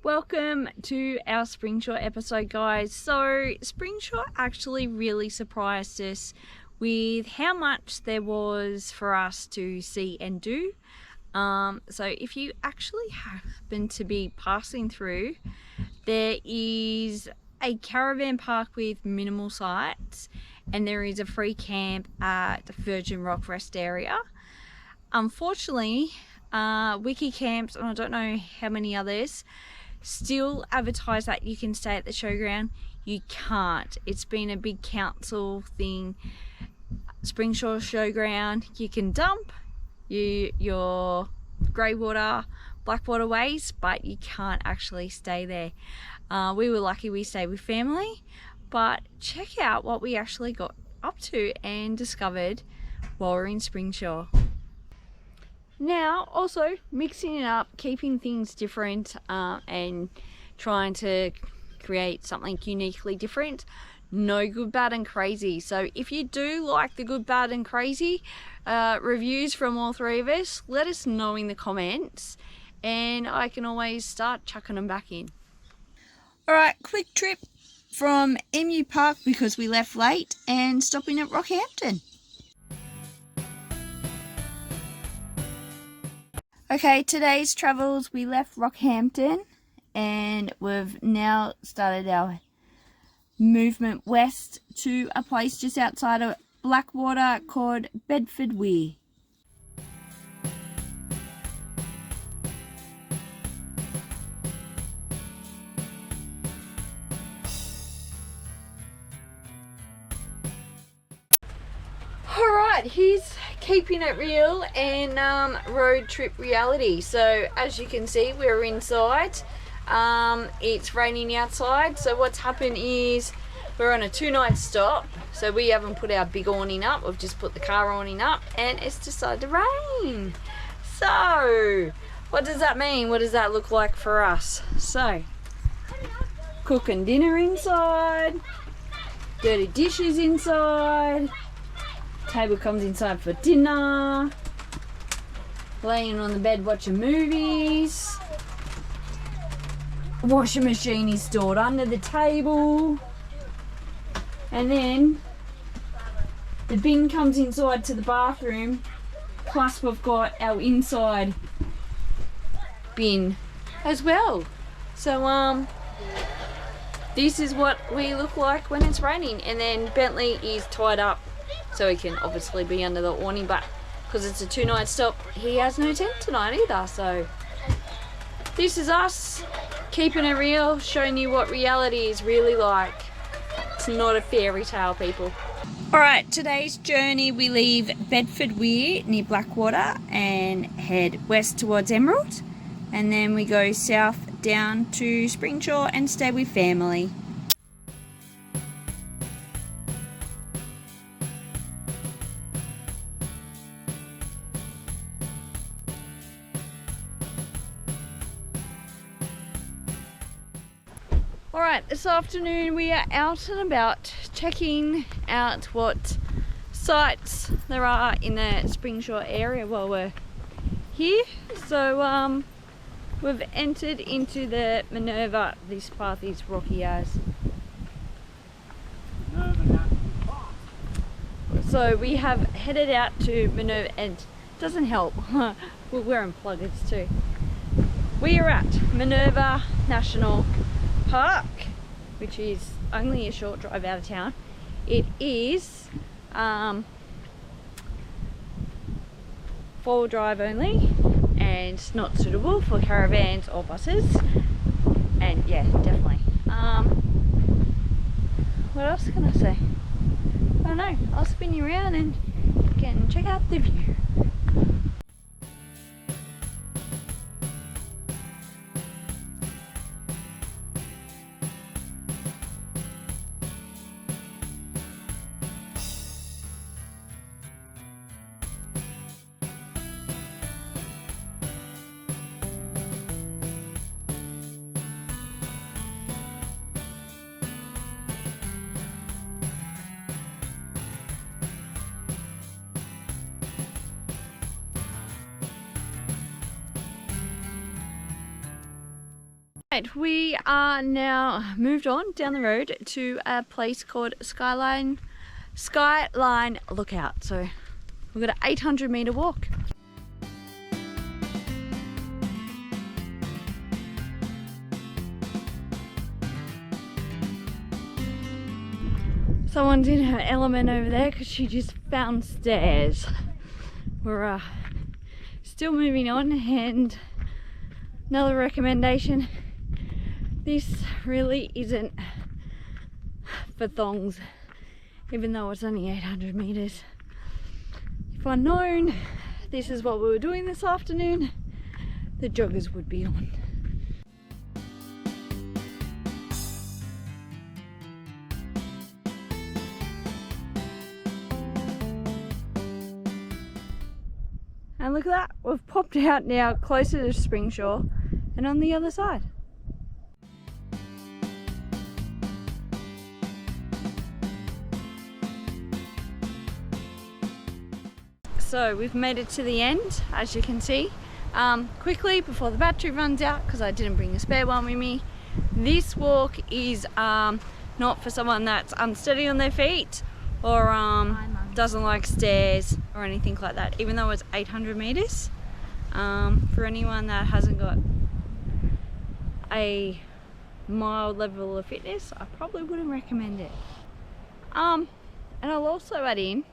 Welcome to our Springsure episode, guys. So Springsure actually really surprised us with how much there was for us to see and do. So if you actually happen to be passing through, there is a caravan park with minimal sites, and there is a free camp at the Virgin Rock Rest area. Unfortunately, Wiki Camps, and I don't know how many others, still advertise that you can stay at the showground. You can't. It's been a big council thing. Springsure Showground, you can dump your greywater, blackwater waste, but you can't actually stay there. We were lucky we stayed with family, but check out what we actually got up to and discovered while we're in Springsure. Now, also mixing it up, keeping things different, and trying to create something uniquely different. No good, bad and crazy. So if you do like the good, bad and crazy reviews from all three of us, let us know in the comments and I can always start chucking them back in. Alright, quick trip from Emu Park because we left late and stopping at Rockhampton. Okay, today's travels, we left Rockhampton and we've now started our movement west to a place just outside of Blackwater called Bedford Weir. Alright, here's keeping it real and road trip reality. So as you can see, we're inside. It's raining outside, so what's happened is we're on a 2-night stop, so we haven't put our big awning up, we've just put the car awning up and it's decided to rain. So what does that mean? What does that look like for us? So cooking dinner inside, dirty dishes inside, table comes inside for dinner, laying on the bed watching movies, washing machine is stored under the table, and then the bin comes inside to the bathroom, plus we've got our inside bin as well. So this is what we look like when it's raining. And then Bentley is tied up so he can obviously be under the awning, but because it's a 2-night stop, he has no tent tonight either. So this is us keeping it real, showing you what reality is really like. It's not a fairy tale, people. Alright, today's journey, we leave Bedford Weir near Blackwater and head west towards Emerald, and then we go south down to Springsure and stay with family. Alright, this afternoon we are out and about checking out what sites there are in the Springsure area while we're here. So we've entered into the Minerva. This path is rocky as. So we have headed out to Minerva, and it doesn't help, we're wearing pluggers too. We are at Minerva National Park, which is only a short drive out of town. It is 4-wheel drive only and not suitable for caravans or buses. And yeah, definitely. What else can I say? I don't know. I'll spin you around and you can check out the view. Right, we are now moved on down the road to a place called Skyline Lookout. So we've got an 800-meter walk. Someone's in her element over there because she just found stairs. We're still moving on, and another recommendation, this really isn't for thongs, even though it's only 800 meters. If I'd known this is what we were doing this afternoon, the joggers would be on. And look at that, we've popped out now closer to Springsure and on the other side. So we've made it to the end, as you can see. Quickly, before the battery runs out, because I didn't bring a spare one with me, this walk is not for someone that's unsteady on their feet or doesn't like stairs or anything like that, even though it's 800 meters. For anyone that hasn't got a mild level of fitness, I probably wouldn't recommend it. And I'll also add in,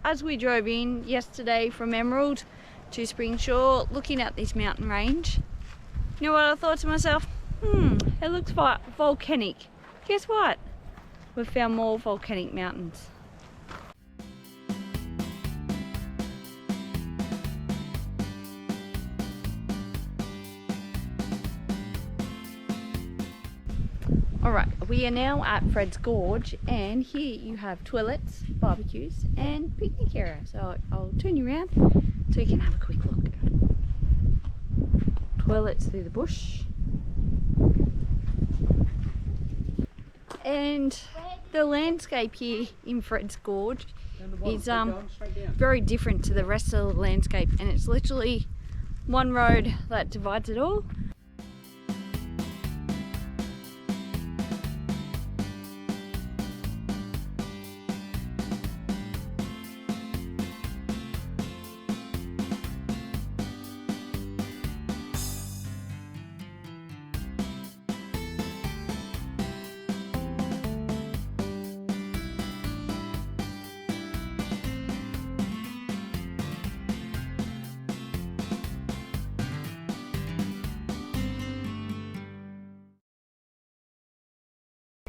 as we drove in yesterday from Emerald to Springsure, looking at this mountain range, you know what I thought to myself? It looks volcanic. Guess what? We've found more volcanic mountains. Alright, we are now at Fred's Gorge, and here you have toilets, barbecues and picnic area. So I'll turn you around so you can have a quick look. Toilets through the bush. And the landscape here in Fred's Gorge is very different to the rest of the landscape, and it's literally one road that divides it all.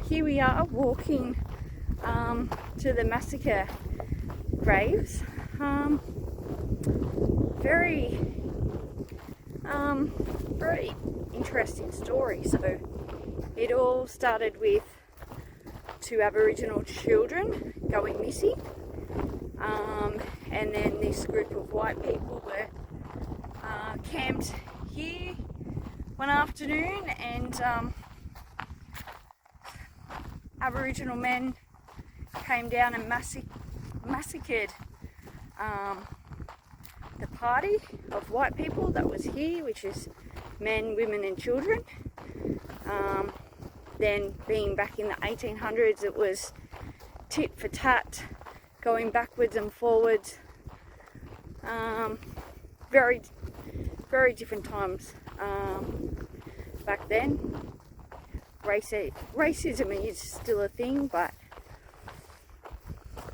Here we are walking to the massacre graves. Very interesting story. So it all started with 2 Aboriginal children going missing, and then this group of white people were camped here one afternoon, and Aboriginal men came down and massacred the party of white people that was here, which is men, women and children. Then being back in the 1800s, it was tit for tat, going backwards and forwards. Very, very different times back then. Racism is still a thing, but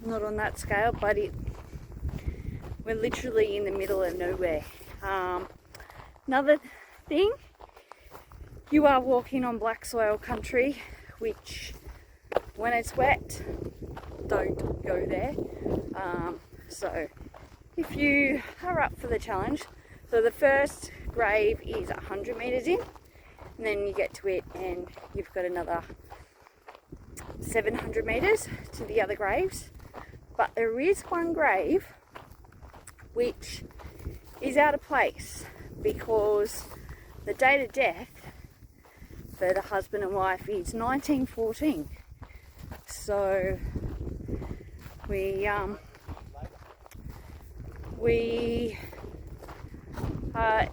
not on that scale. But we're literally in the middle of nowhere. Another thing, you are walking on black soil country, which when it's wet, don't go there. So if you are up for the challenge, so the first grave is 100 meters in, and then you get to it and you've got another 700 meters to the other graves. But there is one grave which is out of place because the date of death for the husband and wife is 1914. So we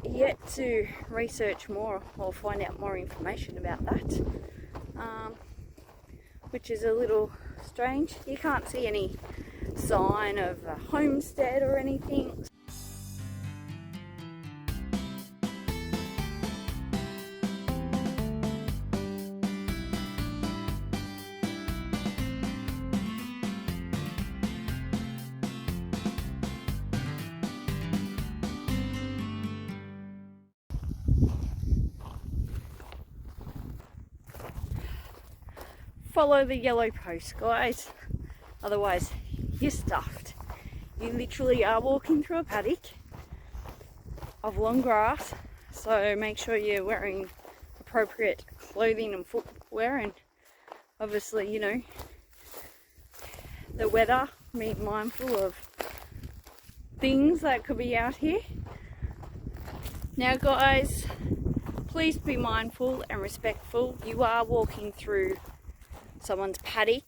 yet to research more or find out more information about that, which is a little strange. You can't see any sign of a homestead or anything. Follow the yellow post, guys, otherwise you're stuffed. You literally are walking through a paddock of long grass, so make sure you're wearing appropriate clothing and footwear, and obviously, you know, the weather, be mindful of things that could be out here. Now guys, please be mindful and respectful. You are walking through someone's paddock,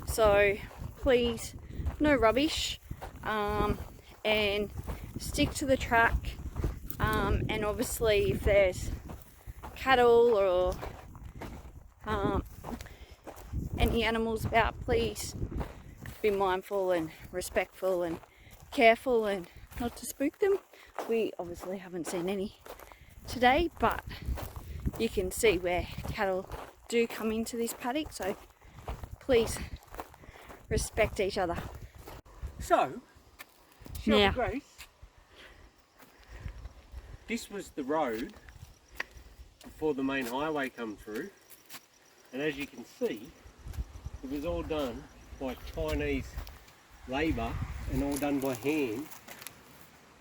so please, no rubbish, and stick to the track, and obviously if there's cattle or any animals about, please be mindful and respectful and careful and not to spook them. We obviously haven't seen any today, but you can see where cattle do come into this paddock, so please respect each other. So, Now, Grace, this was the road before the main highway come through, and as you can see, it was all done by Chinese labour and all done by hand,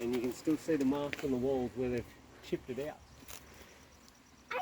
and you can still see the marks on the walls where they've chipped it out. I